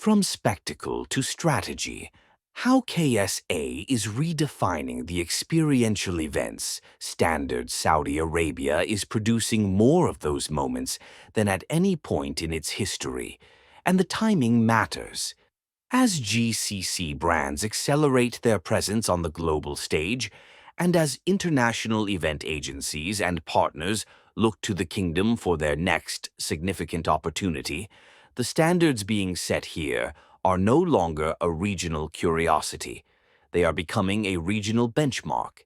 From spectacle to strategy, how KSA is redefining the experiential events standard. Saudi Arabia is producing more of those moments than at any point in its history, and the timing matters. As GCC brands accelerate their presence on the global stage, and as international event agencies and partners look to the kingdom for their next significant opportunity, the standards being set here are no longer a regional curiosity. They are becoming a regional benchmark.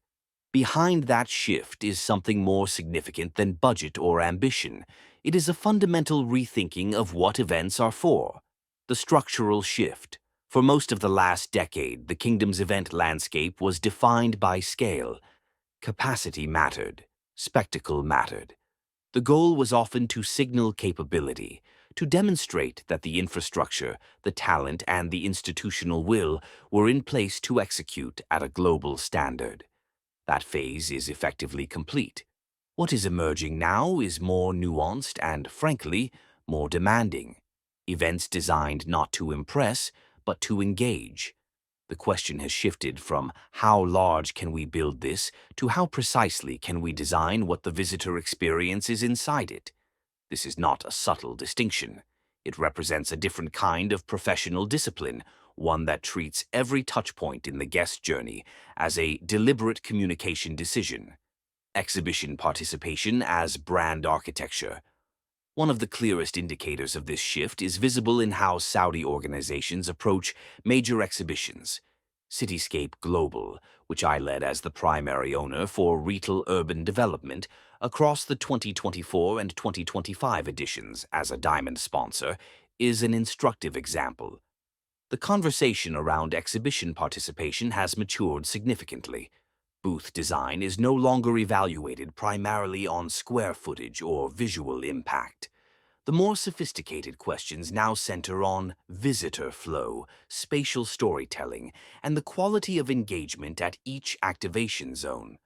Behind that shift is something more significant than budget or ambition. It is a fundamental rethinking of what events are for. The structural shift. For most of the last decade, the kingdom's event landscape was defined by scale. Capacity mattered. Spectacle mattered. The goal was often to signal capability, to demonstrate that the infrastructure, the talent, and the institutional will were in place to execute at a global standard. That phase is effectively complete. What is emerging now is more nuanced and, frankly, more demanding. Events designed not to impress, but to engage. The question has shifted from how large can we build this to how precisely can we design what the visitor experiences inside it. This is not a subtle distinction. It represents a different kind of professional discipline, one that treats every touchpoint in the guest journey as a deliberate communication decision. Exhibition participation as brand architecture. One of the clearest indicators of this shift is visible in how Saudi organizations approach major exhibitions. Cityscape Global, which I led as the primary owner for Retal Urban Development, across the 2024 and 2025 editions as a diamond sponsor, is an instructive example. The conversation around exhibition participation has matured significantly. Booth design is no longer evaluated primarily on square footage or visual impact. The more sophisticated questions now center on visitor flow, spatial storytelling, and the quality of engagement at each activation zone.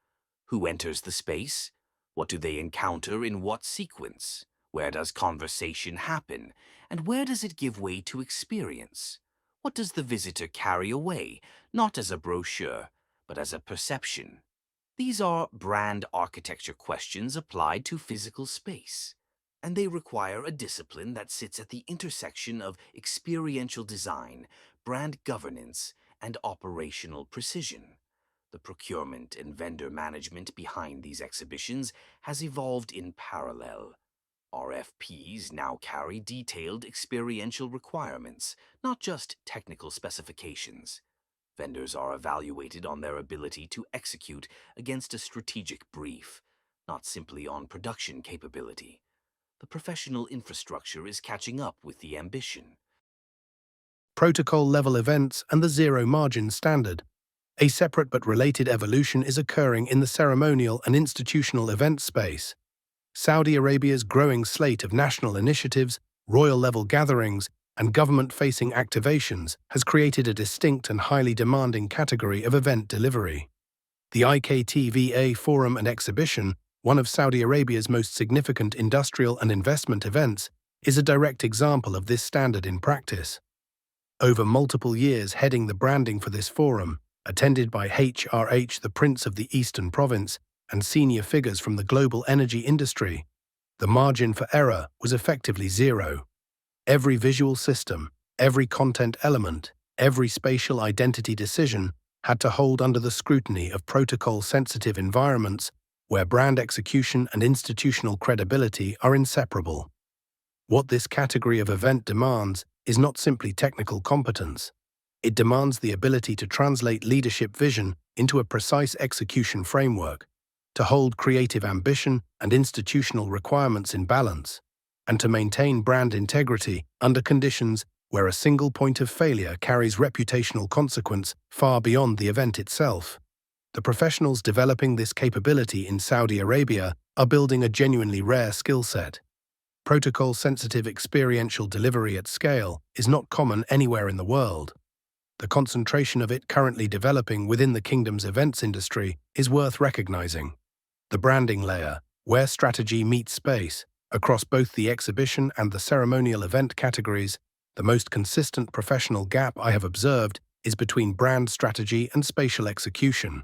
Who enters the space? What do they encounter in what sequence? Where does conversation happen? And where does it give way to experience? What does the visitor carry away, not as a brochure, but as a perception? These are brand architecture questions applied to physical space, and they require a discipline that sits at the intersection of experiential design, brand governance, and operational precision. The procurement and vendor management behind these exhibitions has evolved in parallel. RFPs now carry detailed experiential requirements, not just technical specifications. Vendors are evaluated on their ability to execute against a strategic brief, not simply on production capability. The professional infrastructure is catching up with the ambition. Protocol-level events and the zero-margin standard. A separate but related evolution is occurring in the ceremonial and institutional event space. Saudi Arabia's growing slate of national initiatives, royal-level gatherings, and government-facing activations has created a distinct and highly demanding category of event delivery. The IKTVA Forum and Exhibition, one of Saudi Arabia's most significant industrial and investment events, is a direct example of this standard in practice. Over multiple years heading the branding for this forum, attended by HRH, the Prince of the Eastern Province, and senior figures from the global energy industry, the margin for error was effectively zero. Every visual system, every content element, every spatial identity decision had to hold under the scrutiny of protocol-sensitive environments where brand execution and institutional credibility are inseparable. What this category of event demands is not simply technical competence. It demands the ability to translate leadership vision into a precise execution framework, to hold creative ambition and institutional requirements in balance, and to maintain brand integrity under conditions where a single point of failure carries reputational consequence far beyond the event itself. The professionals developing this capability in Saudi Arabia are building a genuinely rare skill set. Protocol-sensitive experiential delivery at scale is not common anywhere in the world. The concentration of it currently developing within the kingdom's events industry is worth recognizing. The branding layer, where strategy meets space, across both the exhibition and the ceremonial event categories, The most consistent professional gap I have observed is between brand strategy and spatial execution.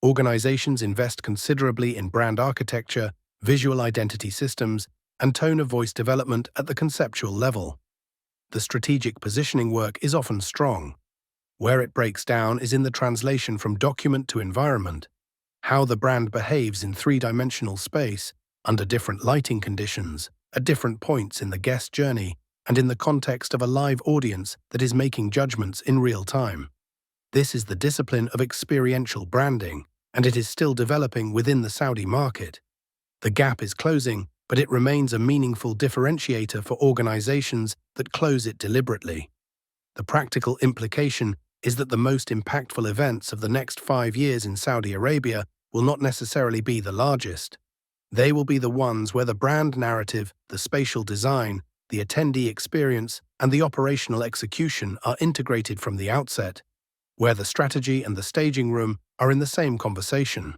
Organizations invest considerably in brand architecture, visual identity systems, and tone of voice development at the conceptual level. The strategic positioning work is often strong. Where it breaks down is in the translation from document to environment, how the brand behaves in three-dimensional space, under different lighting conditions, at different points in the guest journey, and in the context of a live audience that is making judgments in real time. This is the discipline of experiential branding, and it is still developing within the Saudi market. The gap is closing, but it remains a meaningful differentiator for organizations that close it deliberately. The practical implication is that the most impactful events of the next 5 years in Saudi Arabia will not necessarily be the largest. They will be the ones where the brand narrative, the spatial design, the attendee experience, and the operational execution are integrated from the outset, where the strategy and the staging room are in the same conversation.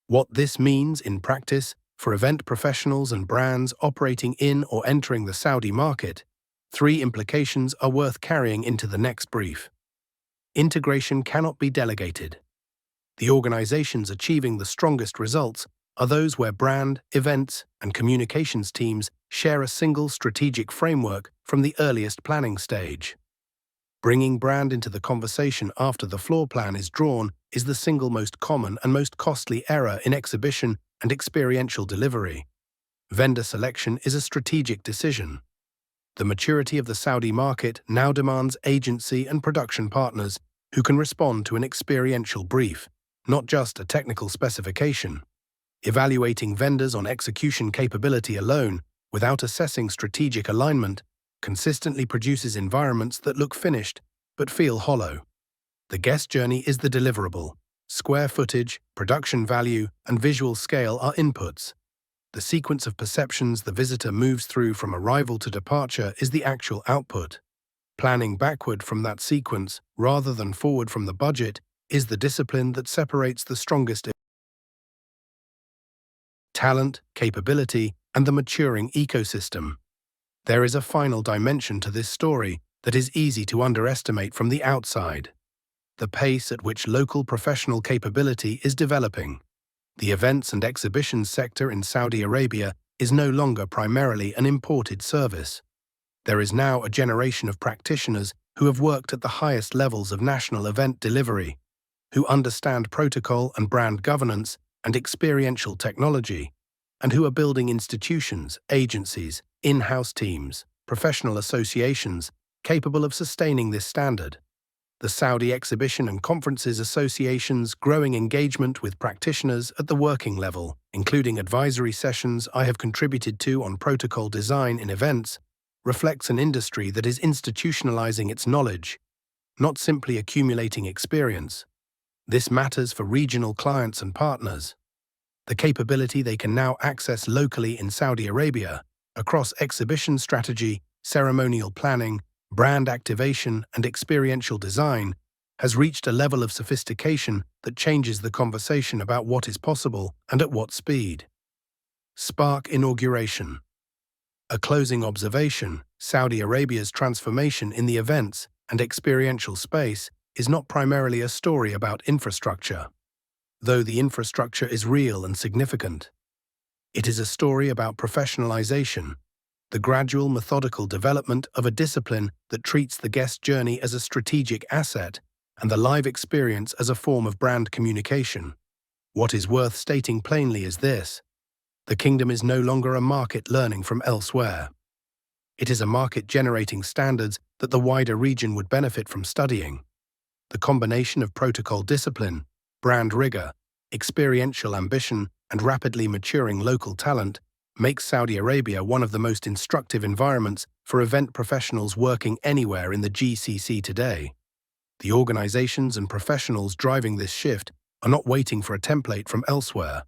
What this means in practice for event professionals and brands operating in or entering the Saudi market, 3 implications are worth carrying into the next brief. Integration cannot be delegated. The organizations achieving the strongest results are those where brand, events, and communications teams share a single strategic framework from the earliest planning stage. Bringing brand into the conversation after the floor plan is drawn is the single most common and most costly error in exhibition and experiential delivery. Vendor selection is a strategic decision. The maturity of the Saudi market now demands agency and production partners who can respond to an experiential brief, not just a technical specification. Evaluating vendors on execution capability alone, without assessing strategic alignment, consistently produces environments that look finished but feel hollow. The guest journey is the deliverable. Square footage, production value, and visual scale are inputs. The sequence of perceptions the visitor moves through from arrival to departure is the actual output. Planning backward from that sequence, rather than forward from the budget, is the discipline that separates the strongest talent, capability, and the maturing ecosystem. There is a final dimension to this story that is easy to underestimate from the outside: the pace at which local professional capability is developing. The events and exhibitions sector in Saudi Arabia is no longer primarily an imported service. There is now a generation of practitioners who have worked at the highest levels of national event delivery, who understand protocol and brand governance and experiential technology, and who are building institutions, agencies, in-house teams, professional associations capable of sustaining this standard. The Saudi Exhibition and Conferences Association's growing engagement with practitioners at the working level, including advisory sessions I have contributed to on protocol design in events, reflects an industry that is institutionalizing its knowledge, not simply accumulating experience. This matters for regional clients and partners. The capability they can now access locally in Saudi Arabia, across exhibition strategy, ceremonial planning, brand activation, and experiential design, has reached a level of sophistication that changes the conversation about what is possible and at what speed. Spark inauguration. A closing observation: Saudi Arabia's transformation in the events and experiential space is not primarily a story about infrastructure, though the infrastructure is real and significant. It is a story about professionalization, the gradual, methodical development of a discipline that treats the guest journey as a strategic asset and the live experience as a form of brand communication. What is worth stating plainly is this: the kingdom is no longer a market learning from elsewhere. It is a market generating standards that the wider region would benefit from studying. The combination of protocol discipline, brand rigor, experiential ambition, and rapidly maturing local talent makes Saudi Arabia one of the most instructive environments for event professionals working anywhere in the GCC today. The organizations and professionals driving this shift are not waiting for a template from elsewhere.